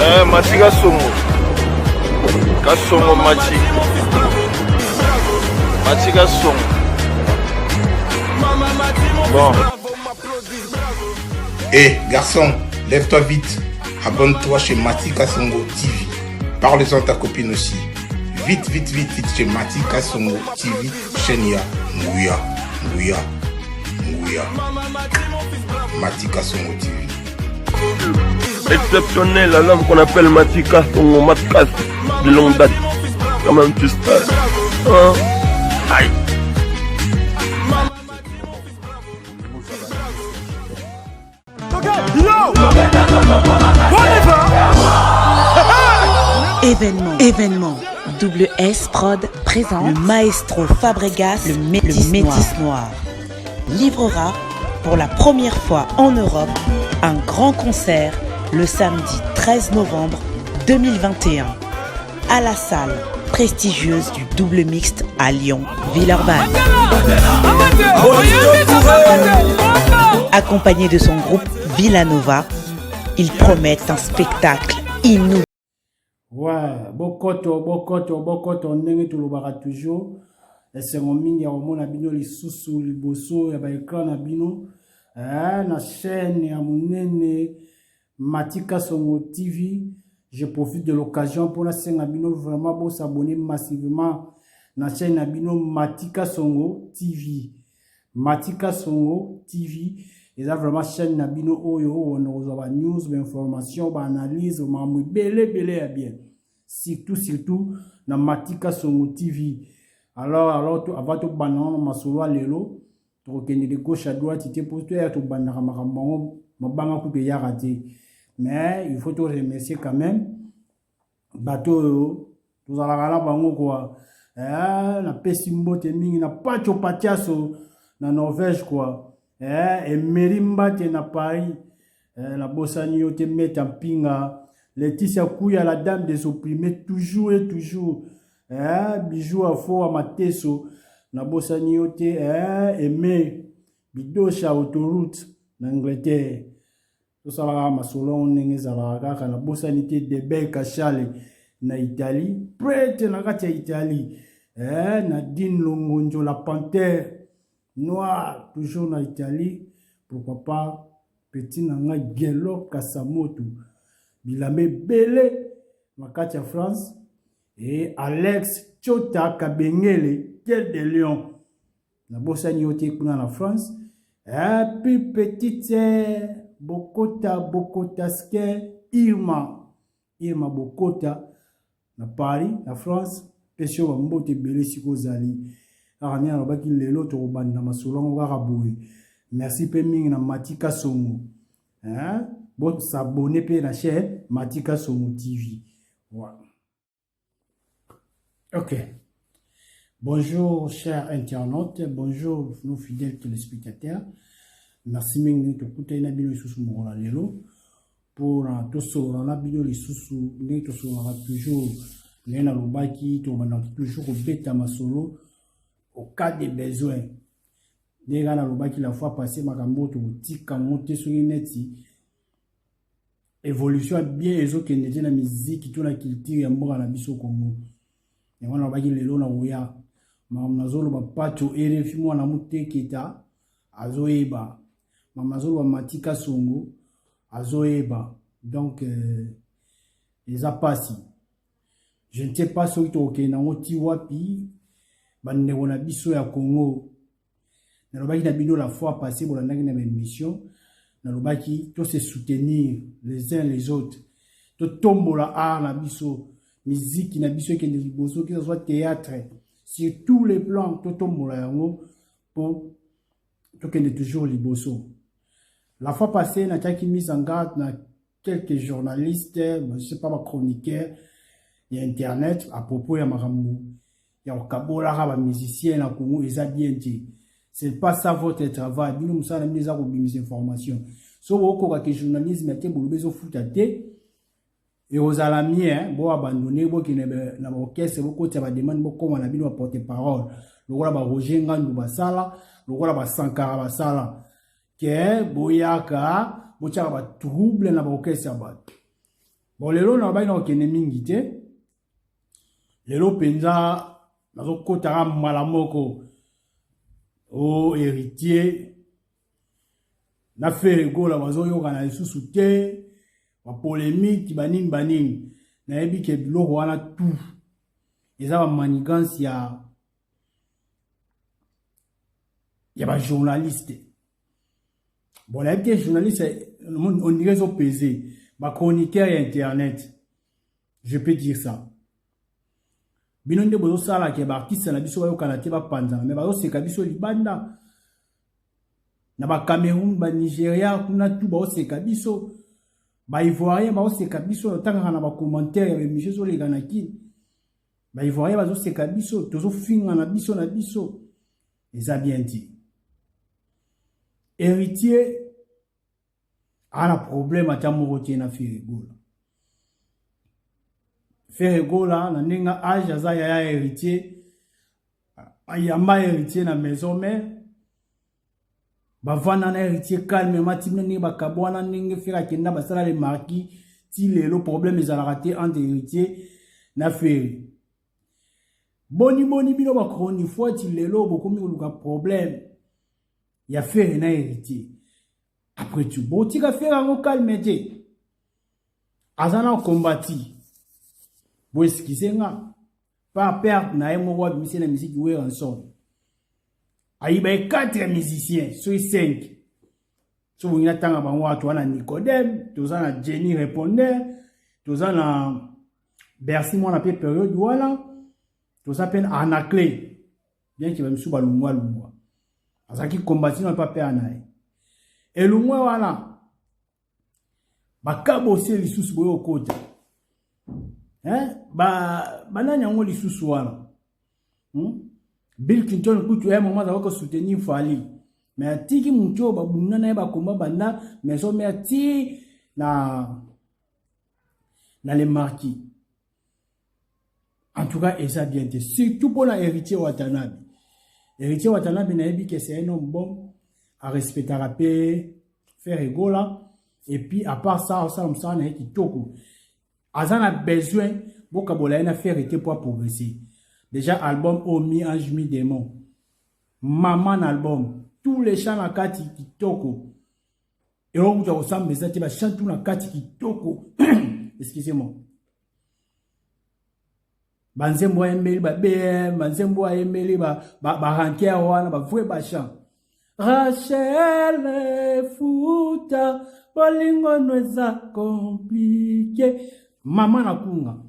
Mati Kasongo. Kasongo Mati. Mati Kasongo. Bon. Garçon, lève-toi vite. Abonne-toi chez Mati Kasongo TV. Parle-en à ta copine aussi. Vite chez Mati Kasongo TV. Chaîne ya. Ngouya. Mati Kasongo TV. Exceptionnel, l'homme qu'on appelle Mati Kasongo, Matkas, de longue date. Comme un petit star. Aïe. Événement. Double S Prod présente le maestro Fabregas, le métis noir. Livrera pour la première fois en Europe un grand concert le samedi 13 novembre 2021 à la salle prestigieuse du double mixte à Lyon, Villeurbanne. Accompagné de son groupe Villanova, ils promettent un spectacle inoubliable. Ouais, bokoto ndenge tulobaka toujours esengo mingi ya komona bino lisusu liboso ya baekran na bino na chaîne ya monene Mati Kasongo TV. Je profite de l'occasion pour nasenga bino vraiment pour s'abonner massivement na chaîne ya bino Mati Kasongo TV. Mati Kasongo TV eza vraiment chaîne na bino oyo on ozwa news, information, analyse, mamu belé ya bien. Surtout na Mati Kasongo TV. Alors avant to banana masolo lelo to kende de gauche à droite ite pour to to banana makambo mabanga ku pe ya raté. Mais il faut te remercier quand même. Bateau tous à la bango quoi. Na pesimbo te mingi na pacho patiaso na Norvège quoi. Et Merimba te na Paris. La bossani yo te met en pinga. Laetitia Kouya, la dame des opprimés, toujours et toujours. Bijou à faux à Mateso. Na bossani yo te aimé. Bidosha autoroute d'Angleterre. Tout ça va ma solon n'engue zalaka na bossani te debe kachale na Italie. Prête na katia Italie. Nadine Longonjo, la panthère noire, toujours na Italie. Pourquoi pas petit nanga Gelo Kasamoto. Bilame Belé, Makatia France. Et Alex Chota Kabengele, quel de Lyon. La bossani yote kuna la France. Et puis petite Bokota Ske Irma Bokota na Paris, na France. Pesio wa mbote Belé siko zali. Arani alobaki lelo to banda masolongo karaboui. Merci pe mingi na Mati Kasongo. Bon s'abonner pe la chaîne Mati Kasongo TV. Voilà. OK. Bonjour chers internautes, bonjour nos fidèles téléspectateurs. Merci mingi to kuta ina bino isusu mo lelo pour to so na bino lisusu ngi to so toujours nena lobaki to bana toujours beta masolo au cas des besoins. Déjà na lobaki la fois passée makambo to tika monter sur neti évolution bien ezokende na musique to na culture ya mboka na biso Congo. Et wana lobaki lelo na uya mamnazolo ba pacho RFI mwana muteketa azoeba mamnazolo ba Mati Kasongo azoeba. Donc les apasi je ne sais pas ce que tu na oti wapi bande wona biso ya Congo. Na lobaki na bino la fois passée pour la na émission na lobaki to se soutenir les uns les autres to tombola art na biso musique na biso ke liboso que ce soit théâtre sur tous les plans to tombola yango pour to kende toujours liboso. La fois passée na taki mise en garde na quelques journalistes, je sais pas ma chroniqueur et internet à propos ya makambo ya okabola ba musiciens na Congo eza bien dit. C'est pas ça votre travail. Bino musana misa ko bimis information. So woko ka journalisme ate bulubezo futate et aux alamien bo abandonner bo kinebe na orchestre bo ko tia ba demande bo koma na bino porter parole. Lokola ba Roger Ngandu basala, lokola ba Sankara basala. Ke boyaka bo tia ba trouble na ba orchestre ba. Bon, lelo na ba na okene mingi te. Lelo penza nazo kotara malamoko o héritier na faire gola bazo yoka na lisusu te ba polémique banini na yebi ke biloko wana tout eza ba manigance ya ba journaliste. Bon, la yebi journaliste on dirait zo pesé ba chroniqueur internet. Je peux dire ça. Binonde bozo sala ke ba artiste na biso bayo kana te ba panza mais bazo seka biso libanda na ba Cameroun ba Nigeria kuna tout bazo seka biso ba Ivoirien bazo seka biso otanga na ba commentaire ya émission so les ganaki ba Ivoirien bazo seka biso tozo finga na biso eza bien dit. Héritier a un problème à tamorotie na Ferregola. Ferregola na nenga âge aza ya héritier ayamba héritier na maison mère bavana na héritier calme matimne ni bakabwana ninge fera kenda basala le marquis ti le problème ils a raté entre héritier na Ferre boni bino ba kroni fois ti lelo bokomi luka problème ya Ferre na héritier après tu botika Ferre ngo calme te azana combattre. Vous excusez nga pas perdre na moko de musique na musique ouais ensemble ayi ba 4 musiciens sur 5 so vous n'attendez pas bango na Nicodème toza na Jenny répondeur toza na Bercy moi na pe période voilà toza peine Anaclé bien que même sous balumwa azaki combattre na pas perdre na et le moi voilà ba kabosé li sous boyo kota. Banani yango lisusu wana. Bill Clinton kutu ya moment za soutenir Fali. Mais atiki mucho babunga na ba komba banda mais so merci na les marquis. En tout cas, et ça bien été surtout pour la héritier Watanabe. Héritier Watanabe na yebi que c'est un homme bon à respecter la paix, faire égola et puis à part ça ça na kitoko. Azan a besoin beaucoup de faire été pour progresser. Déjà album Omi Ange Mi Démon, Maman album, tous les chants na kati kitoko. Et on vous ressemble mais ça tu vas chanter tout na kati kitoko. Excusez-moi. Banzembo emeli ba BM, banzembo emeli ba ranker wana ba vrai ba chant. Rachel Futa, bolingo noza compliqué. Maman na kunga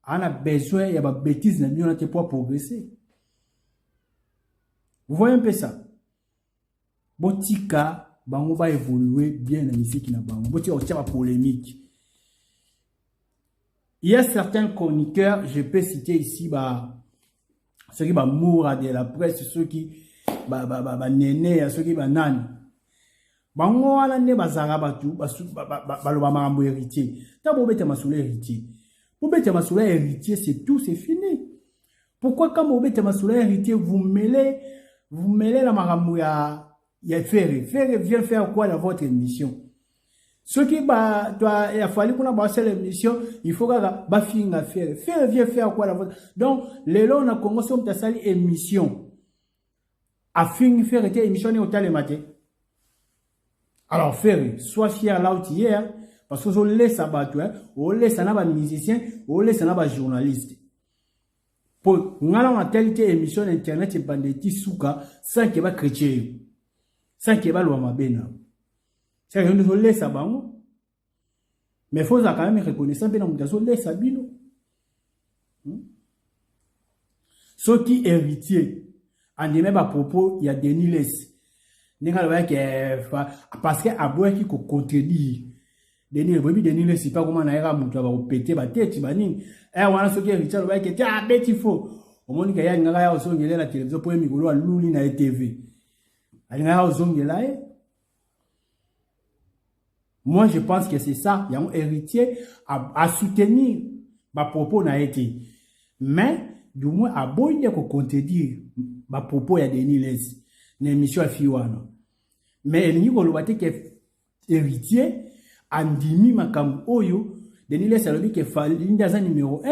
a besoin ya ba bêtises na biona te pour progresser. Vous voyez un peu ça. Botika bango va évoluer bien la musique na bango. Botika o tia polémique. Il y a certains chroniqueurs, je peux citer ici ceux qui mourent de la presse, ceux qui néné, ceux qui nan. Bango wana ne bazara batu baloba makambo héritier ta bobete masula héritier bobete masula héritier c'est tout c'est fini. Pourquoi quand bobete masula héritier vous mêlez la makambo ya Ferre vient faire quoi dans votre émission? Ceux qui toi il a fallu qu'on a passé l'émission il faut que ba finga Ferre vient faire quoi dans votre donc les lots na Congo sont ta sali émission a fingi Ferre était émission au télématé. Alors, Ferre, sois fier là où tu es, parce que on laisse abattre, on laisse un musicien, on laisse un journaliste. Pour nous, on a telle émission internet et banditi souka, sans qu'il y ait chrétien, sans qu'il y ait loi bena. C'est que nous laisse abattre. Mais il faut quand même reconnaître que nous laisse abattre. Ce qui est héritier, en même à propos, il y a Denis Less. Parce que aboye qui contredire Denis c'est pas comment naira mutu ba péter ba tête banini wana soki Richard ba ke ta beti fo omoni ka ya ngaka ya osongela la télévision pour mikolo a luli na TV ngaka osongela moi je pense que c'est ça il y a un héritier à soutenir ba propos na été mais du moins aboye ko contredire ba propos ya Denis Les na émission fiwana mais il y a que héritier andimi makambo oyo Denis Les alobi que Fali aza numéro 1.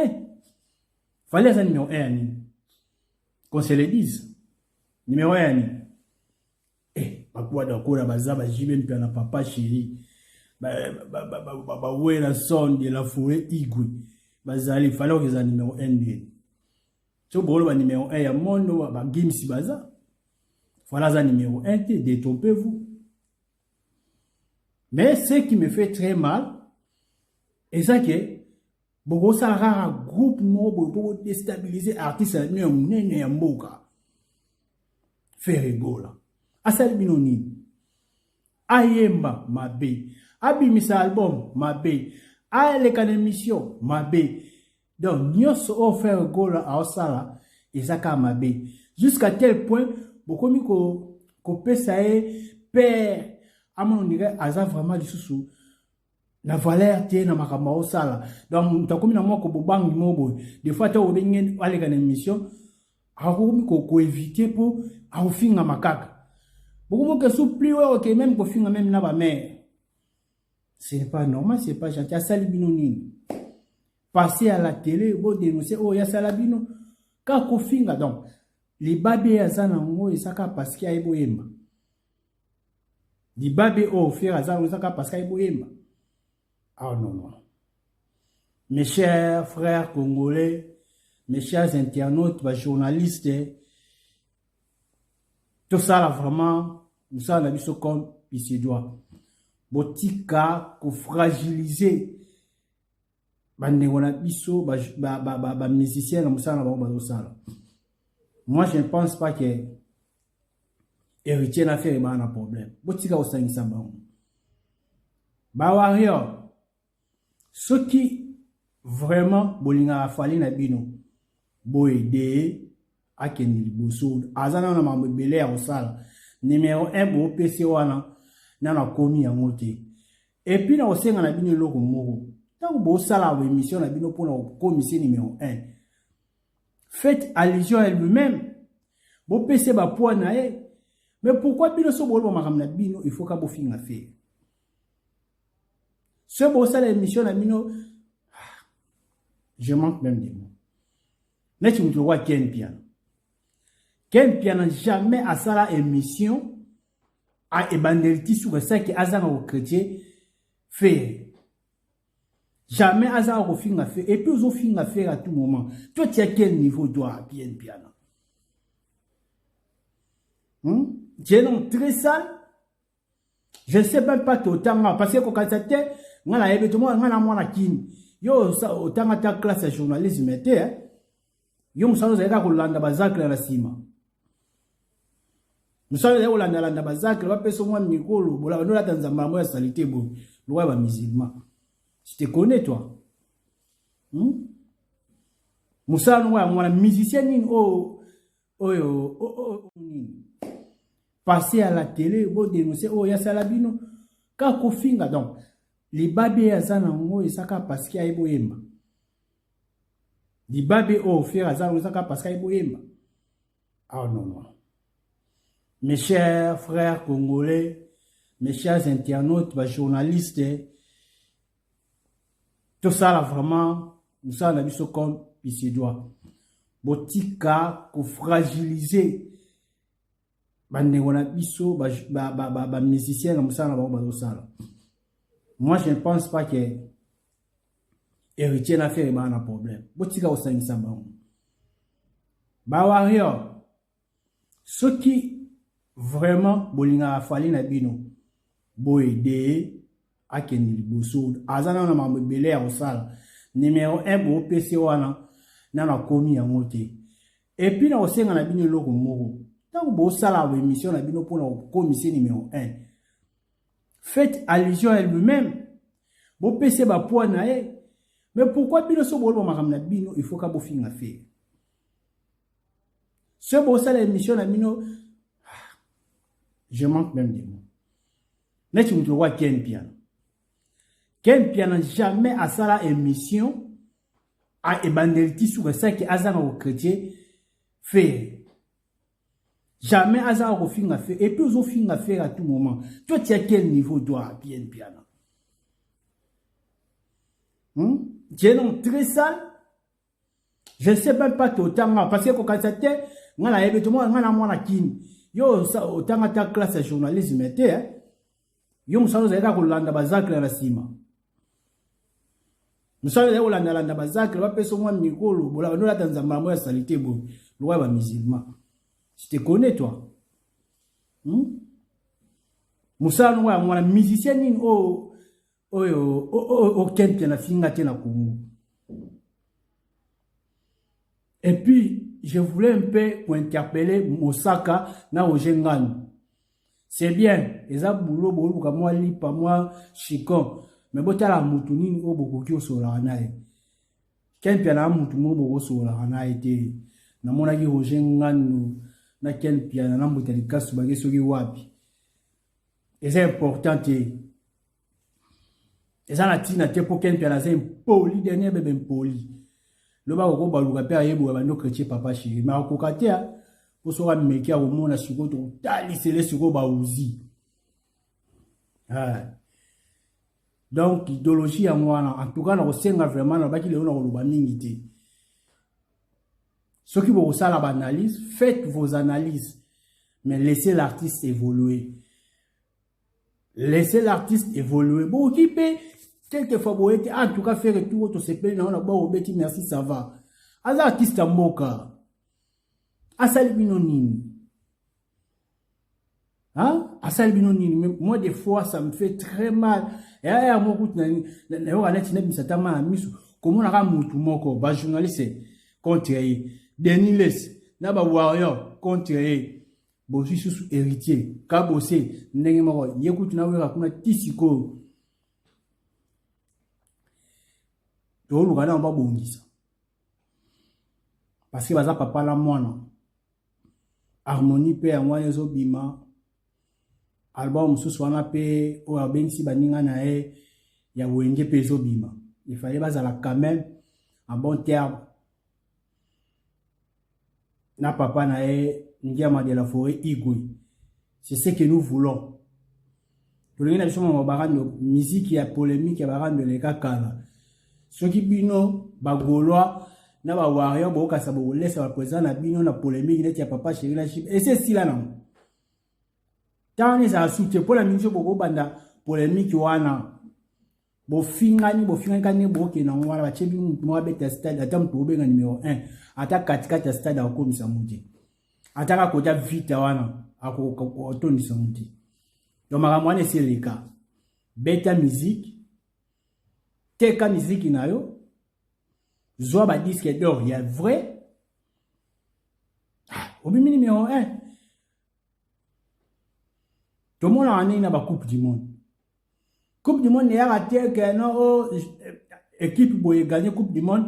Fali aza numéro 1 qu'on se le dise. Numéro 1 bakwada kola bazaba jibe mpe na papa chéri. Wera son de la forêt igwe. Bazali fallait que ça numéro 1. So bolo ba numéro 1 ya mondo ba games baza. Voilà ça numéro 1, détrompez-vous. Mais ce qui me fait très mal, et ça que, beaucoup ça rare groupe mobile pour déstabiliser artiste nene ya mboka. Faire rigola. Asal binoni. Ayemba mabe. Abimisa album mabe. Aleka émission mabe. Donc nyos offert rigola a osala et ça ka mabe. Jusqu'à tel point beaucoup mi ko pesa père amon dirait aza vraiment du sous na valeur tie na makamba osala donc takomi na moko bobangi mobo des fois ta obenye ale kana émission akomi ko éviter pour afinga makaka beaucoup mo ke soupli OK même ko finga même na ba mère ce n'est pas normal, c'est pas gentil. Salibino nini passer à la télé bo dénoncer oh ya salabino ka ko finga donc les babés azana ngo esaka parce qu'il y a eboyemba. Les babés au faire azana esaka parce qu'il y a eboyemba. Ah non non. Mes chers frères congolais, mes chers internautes, journalistes, tout ça là vraiment, nous ça on a vu ce comme il se doit. Botika ko fragiliser bandengo na biso ba musicien na musala ba ba sala. Moi, je ne pense pas que héritier n'a fait un problème. Botika osangi samba. Bawario, ceux qui vraiment bolinga fali na bino, boede akeni liboso, azana na mambo belé au sala. Numéro 1 bo PC wana na komi ya ngote. Et puis na osenga na bino loko moko. Tant bo sala wa émission na bino pour na commission numéro 1. Faites allusion à lui-même. Bon PC ba poa na e. Mais pourquoi bino so bolo makam na bino il faut ka bo finga faire. Ce bo ça l'émission na bino je manque même des mots. N'est-ce que tu vois Ken Piano. Ken Piano jamais à ça la émission a ebandeliti sur ça qui azana au chrétien faire. Jamais hasard au fin à faire. Et puis au fin à faire à tout moment. Toi, tu as quel niveau toi, bien piano? Tu es donc très sale. Je ne sais même pas autant. Parce que quand ça t'est, on a eu tout le monde, on a moins kin. Yo, ça, autant à ta classe de journalisme, yo, nous sommes allés à Hollande Bazak la Sima. Nous sommes allés à Hollande Bazak, on va passer au moins Mikolo, on va dans un maman salité, bon, loi musulman. Tu te connais, toi? Moussa, nous avons musicien, passer à la télé, bon, dénoncer, oh, ya salabino, kako finga, donc, les babés azana ngo, et ça, parce qu'il y a eboyemba. Les babés au faire azana, ça, parce qu'il y a eboyemba. Ah non, non. Mes chers frères congolais, mes chers internautes, journalistes, tout ça là vraiment, nous ça on a vu ce comme il se doit. Botika ko fragiliser bandengo na biso ba musicien na musala ba sala. Moi je ne pense pas que héritier n'a fait un problème. Botika osangi samba. Bawario, ceux qui vraiment bolinga fali na bino boede akeni liboso azana na mambo belé ya osala numéro 1 bo PC wana na komi ya ngote. Et puis na osenga na bino loko moko tant bo sala wa émission na bino pour na commission numéro 1. Faites allusion à lui-même. Bo PC ba poa na e. Mais pourquoi bino so bolo makam na bino il faut ka bo finga faire. Ce bo sala émission na bino je manque même des mots. N'est-ce que tu vois Ken Piano. Ken Piano jamais à ça la émission a ebandeliti sur ça qui azana au chrétien faire. Jamais hasard au fin à faire. Et puis au fin à faire à tout moment. Toi tu as quel niveau toi bien piano? tu es non très sale. Je ne sais même pas autant parce que quand ça te ngana yebe tout monde ngana mwana kini. Yo ça autant ta classe de journalisme était hein. Yo musalo zaida kolanda bazakla na sima. Musalo zaida kolanda bazakla ba peso mwa mikolo bola ndola tanzamba mo ya salité bo. Loi ba musulman. Je te connais toi. Musalo wa mwana musicien ni o kente na finga te na Congo. Et puis, je voulais un peu pour interpeller Mosaka na Ojengani. C'est bien, les boulot boulot comme moi li pas moi chicon. Mais bota la mutuni o bokoki o sola na e. Ken pia mutu mo boko sola na été. Na mona ki Ojengani na ken pia na mbuteli kasu ba soki wapi. Et c'est important te. Et ça la tina te pour ken pia na c'est poli dernier bébé poli. Le ba ko ba luka pe ayebo ba no chrétien papa chéri ma ko katea ko so ga meki a mo na siko to tali sele siko ba uzi donc idéologie à moi en tout cas na ko senga vraiment na ba ki le na ko ba mingi te ceux qui vont ça la analyse faites vos analyses mais laissez l'artiste évoluer bon qui peut quelquefois, en tout cas, faire retour au CP, on a beau bêti, merci, ça va. Aza artiste mboka. Asal binonini. Hein? Asal binonini. Moi, des fois, ça me fait très mal. Et à mon goût, comment on a moutou moko, ba journaliste, contre Deniles, naba warrior, contre Bossu sous héritier, Kabose, Nengemoro, Yekut Nawera, kuna Tisiko. To lugana on va bongisa parce que baza papa la mwana harmonie pe ya mwana zo bima album susu wana pe o abensi baninga na e ya wenge pe zo bima il fallait bazala quand même en bon terme na papa na e Ndiama de la forêt Igwe. C'est ce que nous voulons. Pour le musique ya polémique ya barande le kakala. Ceux qui bino bagoloa na ba warrior bo ka sabo laisse ba présent na bino na polémique net ya papa chéri la chip et c'est si là non tane za soutien pour la musique bo banda polémique wana bo fingani kane bo ke na ngwala ba chebi mo beta stade atam to benga numéro 1 ata katikati stade ako misamuti ataka kota vite wana ako to misamuti donc makamwane c'est le cas beta musique Teka musique inayo Zoa ba disque d'or, il y a vrai. Au numéro 1. Tout le monde a une coupe du monde. Coupe du monde, il y a une équipe pour gagner coupe du monde.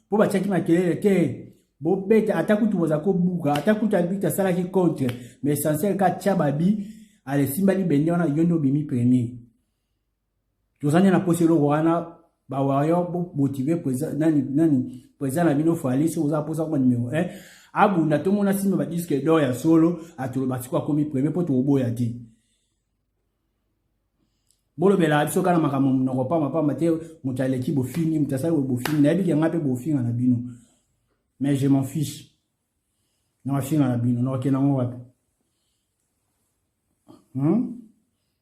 Pour que tu aies bon bête, attaque tout vos accords, attaque tout habite ça qui contre. Mais essentiel, quand Tchababi, à les Simbali Bendi, on a Yono Bimi premier. Tous les ans, on a posé le Rwanda. Ba warrior pour motiver président la bino fali si vous a posé comme numéro 1 abu na to mona sima ba disque d'or ya solo atolo batiko komi premier pour to boya ti bolo bela biso kana makamo no pa mapa mate mutale ki bo fini mutasali bo fini na bi ngape bo fini na bino mais je m'en fiche na fini na bino no kena ngo wapi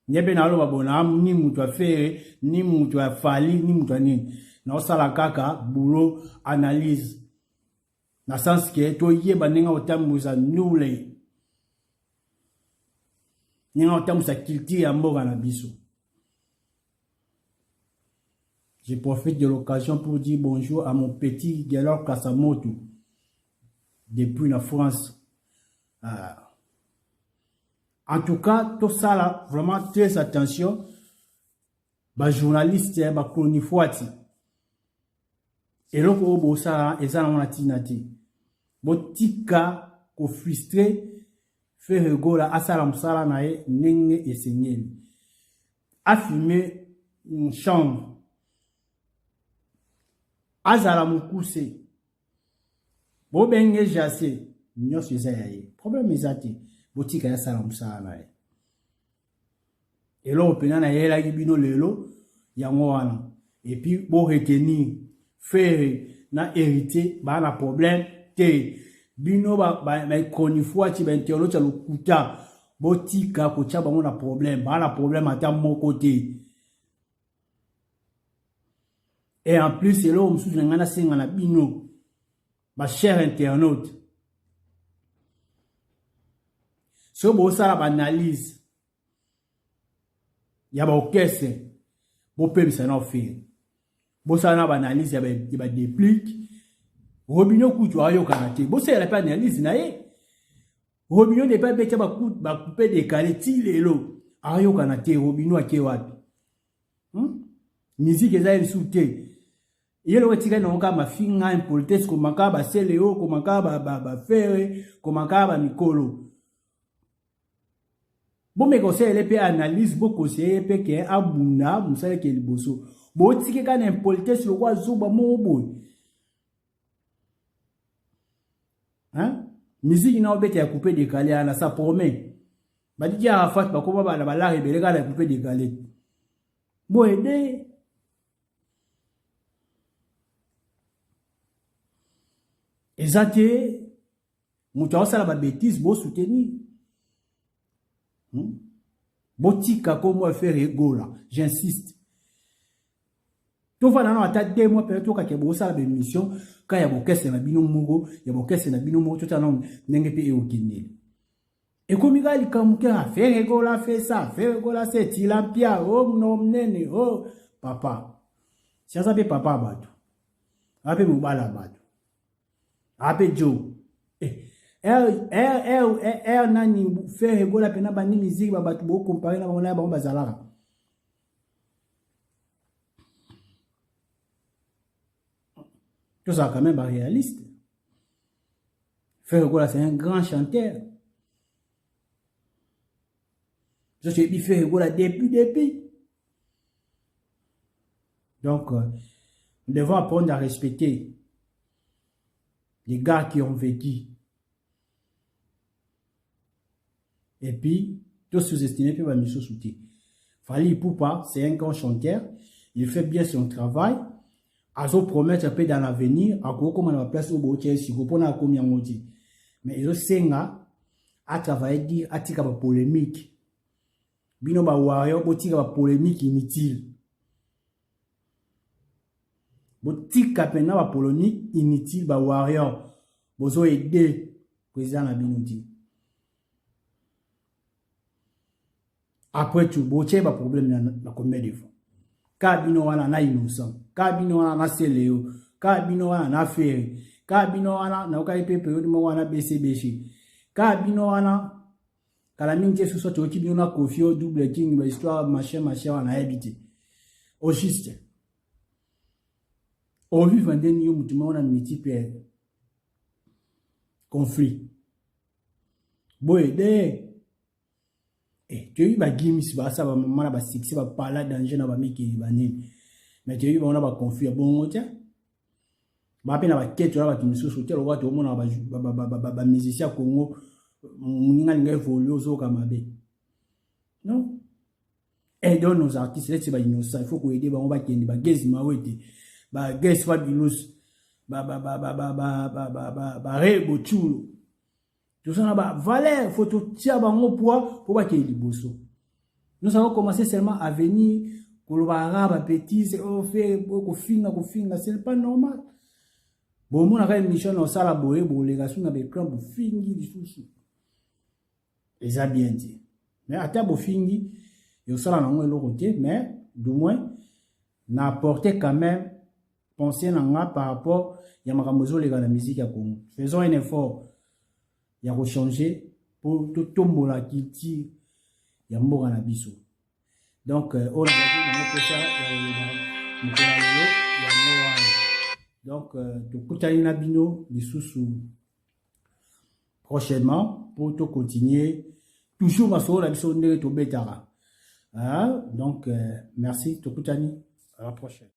Nyebe na lo babona ni mutu afere ni mutu afali ni mutu ani na osala kaka boulot analyse na sens que to yeba ninga otambuza nule ninga otambuza culture ya mboka na biso. Je profite de l'occasion pour dire bonjour à mon petit Gelor Kasamoto depuis la France. En tout cas, tout ça là, vraiment très attention. Bah journaliste, bah chronifuati. Et donc au beau ça, et ça on a tinati. Botika ko frustré, fait rigola asalam sala nae nenge et seigneur. Affumer une chambre. Azala mukuse. Bo benge jase, nyos yezaye. Problème ezati. Botika ya salam sala nae. Et là, on peut y aller à Gibino Lelo, Yangwana. Et puis, bon retenir, frère na hérité ba na problème te bino ba konifua ti ba interno cha lokuta botika ko cha bango na problème ba na problème ata moko te. Et en plus c'est là où msusu ngana singa na bino ba cher internaute so bo sala ba analyse ya ba okese bo pemisa na faire bo sala ba analyse ya ba déplique Robinho kutu ayo kanate bo sala pa analyse na ye Robinho n'est pas bête ba couper décalé ti lelo ayo kanate Robinho ake wapi musique eza insulté yelo wetika na oka mafinga impolitesse ko makaba seleo ko makaba ba fere ko makaba mikolo bon me conseil les analyse bo conseiller pe ke abuna musale ke liboso bo tike ka na impolitesse lo kwa zuba mo boy musique na obete ya couper décalé na ça promet ba di ya fat ba ko ba la rebele ka na couper décalé bo aider Ezate, mutu awasala ba bêtise bo soutenir. Botika comme faire egola, j'insiste. To fa na ata 2 mois peut-être ka ke bo sala ba mission ka ya bokese na bino mungo, ya bokese na bino mo to ta non ndenge pe e okindeli. E komi ga likamuka faire egola fait ça, faire egola c'est tilapia, oh no mnene, oh papa. Si azabe papa batu. Ape mubala batu. Ape Joe. Nani faire rigoler pena bani musique ba batu bo comparer na bana ba bazalaka. Tout ça quand même réaliste. Faire rigoler c'est un grand chanteur. Je suis dit faire rigoler depuis. Donc nous devons apprendre à respecter les gars qui ont vécu. Et puis, tout sous-estimé, puis va me sous-soutenir. Fali Poupa, c'est un grand chanteur. Il fait bien son travail. Azo promet un peu dans l'avenir. À quoi comment on va placer au boutier, si vous prenez à combien on dit. Mais il senga à travailler dire à tika ba polémique. Bino ba warrior botika ba polémique inutile. Botika pena ba polémique inutile ba warrior. Bozo aider président na binouti. Après tout, boche ba problème na combien de fois. Ka bino wana na innocent, ka bino wana na seleo, ka bino wana na fere, ka bino wana na okai pe periode mo wana BCBC. Ka bino wana kala minje so to ki bino na confio double king ba histoire machin wana habité. Au juste. Au vivre en dernier mutu wana multiple conflit. Boy de tu as eu ba gims ba ça ba mama ba six ba pala danger na ba miki ba nini. Mais tu as eu ba on a ba conflit bon tiens. Ba pe na ba keto na ba timiso so telo wa to mona ba musicien Congo muninga ngai folio zo kama be. Non. Aidons nos artistes, c'est ba innocent, il faut qu'on aider ba on ba kendi ba gezi ma wete. Ba gezi fabulous ba rebo chulo. Tout ça là-bas, valeur, faut tout tirer bango poids pour pas qu'il y ait du bosso. Nous avons commencé seulement à venir, pour le arabe, petit, c'est fait, pour finir, c'est pas normal. Bon, mon arrêt mission dans ça, la boé, bon, les gars, sont avec cran pour finir du souci. Et ça bien dit. Mais à table, pour finir, il y a ça là, dans le côté, mais, du moins, n'a apporté quand même, penser par rapport, il y a ma les gars, la musique à Congo. Faisons un effort. Il y a changer pour tout tomber la culture il y a mort na biso donc on a donc to kutani na bino lisusu prochainement pour tout continuer toujours masolo la biso ndenge to betara donc merci to kutani à la prochaine.